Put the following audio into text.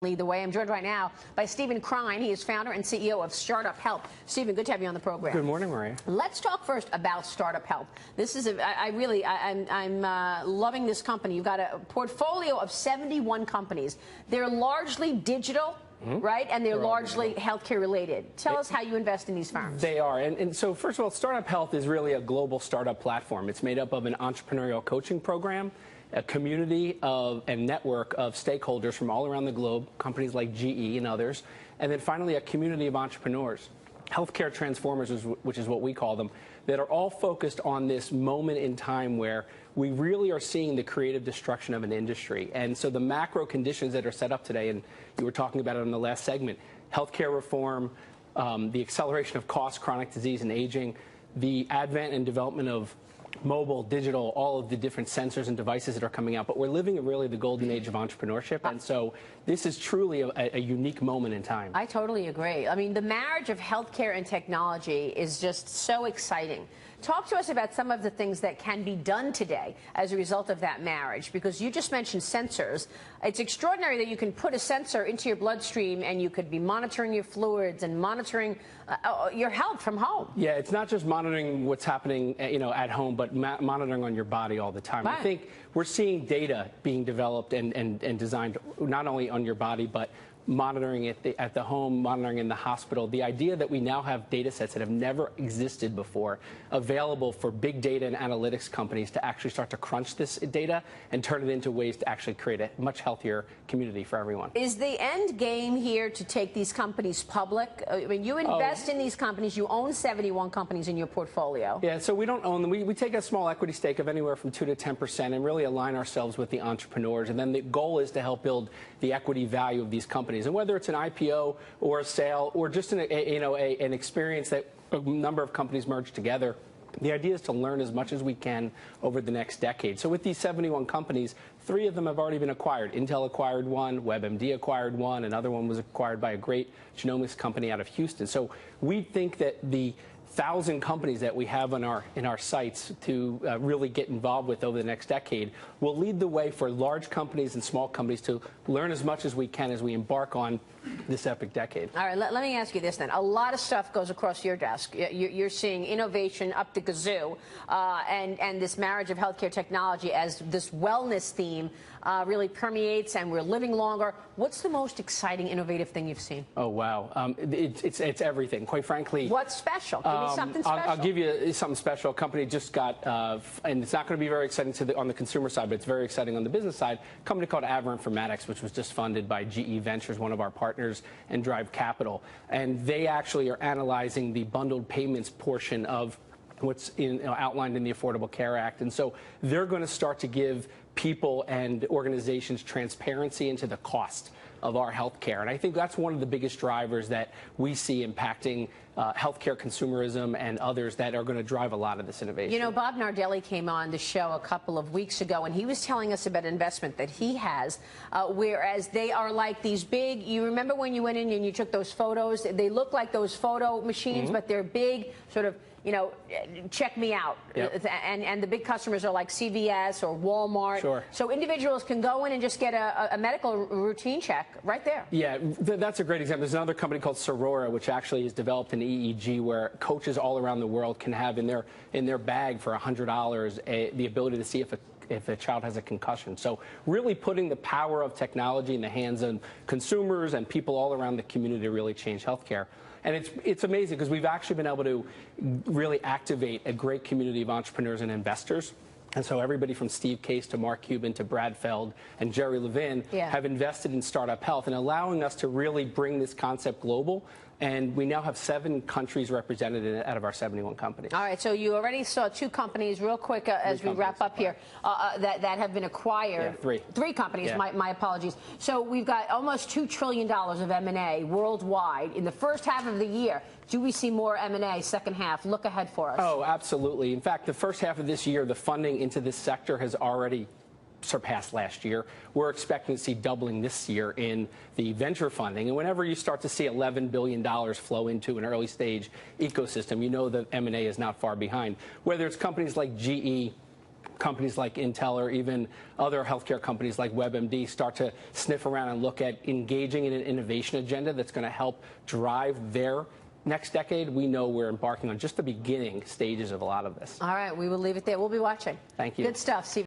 Lead the way. I'm joined right now by Stephen Krein. He is founder and CEO of StartUp Health. Stephen, good to have you on the program. Good morning, Maria. Let's talk first about StartUp Health. This is I'm loving this company. You've got a portfolio of 71 companies. They're largely digital. Right? And they're largely healthcare related. Tell us how you invest in these firms. They are. And so, first of all, StartUp Health is really a global startup platform. It's made up of an entrepreneurial coaching program, a community and network of stakeholders from all around the globe, companies like GE and others, and then finally a community of entrepreneurs, healthcare transformers, which is what we call them, that are all focused on this moment in time where we really are seeing the creative destruction of an industry. And so the macro conditions that are set up today, and you were talking about it in the last segment, healthcare reform, the acceleration of cost, chronic disease, and aging, the advent and development of mobile, digital, all of the different sensors and devices that are coming out. But we're living in really the golden age of entrepreneurship. And so this is truly a unique moment in time. I totally agree. I mean, the marriage of healthcare and technology is just so exciting. Talk to us about some of the things that can be done today as a result of that marriage, because you just mentioned sensors. It's extraordinary that you can put a sensor into your bloodstream and you could be monitoring your fluids and monitoring your health from home. Yeah, it's not just monitoring what's happening, at home, but monitoring on your body all the time. Right. I think we're seeing data being developed and designed not only on your body, but monitoring it at the home, monitoring in the hospital. The idea that we now have data sets that have never existed before available for big data and analytics companies to actually start to crunch this data and turn it into ways to actually create a much healthier community for everyone. Is the end game here to take these companies public? I mean, you invest in these companies. You own 71 companies in your portfolio. Yeah, so we don't own them. We take a small equity stake of anywhere from 2 to 10% and really align ourselves with the entrepreneurs. And then the goal is to help build the equity value of these companies. And whether it's an IPO or a sale or just an experience that a number of companies merge together, the idea is to learn as much as we can over the next decade. So with these 71 companies, 3 of them have already been acquired. Intel acquired one, WebMD acquired one, another one was acquired by a great genomics company out of Houston. So we think that the 1,000 companies that we have in our sights to really get involved with over the next decade will lead the way for large companies and small companies to learn as much as we can as we embark on this epic decade. All right, let me ask you this then. A lot of stuff goes across your desk. You're seeing innovation up the kazoo, and this marriage of healthcare technology as this wellness theme really permeates, and we're living longer. What's the most exciting, innovative thing you've seen? Oh, wow. It's everything, quite frankly. What's special? Give me something special. I'll give you something special. A company just got, and it's not going to be very exciting on the consumer side, but it's very exciting on the business side, a company called Aver Informatics, which was just funded by GE Ventures, one of our partners, and Drive Capital. And they actually are analyzing the bundled payments portion of what's outlined in the Affordable Care Act. And so they're going to start to give people and organizations transparency into the cost of our health care. And I think that's one of the biggest drivers that we see impacting healthcare consumerism and others that are going to drive a lot of this innovation. You know, Bob Nardelli came on the show a couple of weeks ago, and he was telling us about an investment that he has, whereas they are like these big, you remember when you went in and you took those photos? They look like those photo machines, but they're big, sort of, check me out. Yep. And the big customers are like CVS or Walmart. Sure. So individuals can go in and just get a medical routine check right there. Yeah, that's a great example. There's another company called Sorora, which actually has developed an EEG where coaches all around the world can have in their bag for $100 the ability to see if a child has a concussion. So really putting the power of technology in the hands of consumers and people all around the community to really change healthcare. And it's amazing because we've actually been able to really activate a great community of entrepreneurs and investors. And so everybody from Steve Case to Mark Cuban to Brad Feld and Jerry Levin have invested in StartUp Health and allowing us to really bring this concept global. And we now have 7 countries represented in it out of our 71 companies. All right, so you already saw 2 companies, real quick, as we wrap up here, that have been acquired. Yeah, 3 companies, yeah. my apologies. So we've got almost $2 trillion of M&A worldwide in the first half of the year. Do we see more M&A second half? Look ahead for us. Oh, absolutely. In fact, the first half of this year, the funding into this sector has already surpassed last year. We're expecting to see doubling this year in the venture funding. And whenever you start to see $11 billion flow into an early stage ecosystem, you know that M&A is not far behind. Whether it's companies like GE, companies like Intel or even other healthcare companies like WebMD start to sniff around and look at engaging in an innovation agenda that's going to help drive their next decade, we know we're embarking on just the beginning stages of a lot of this. All right, we will leave it there. We'll be watching. Thank you. Good stuff, Steve.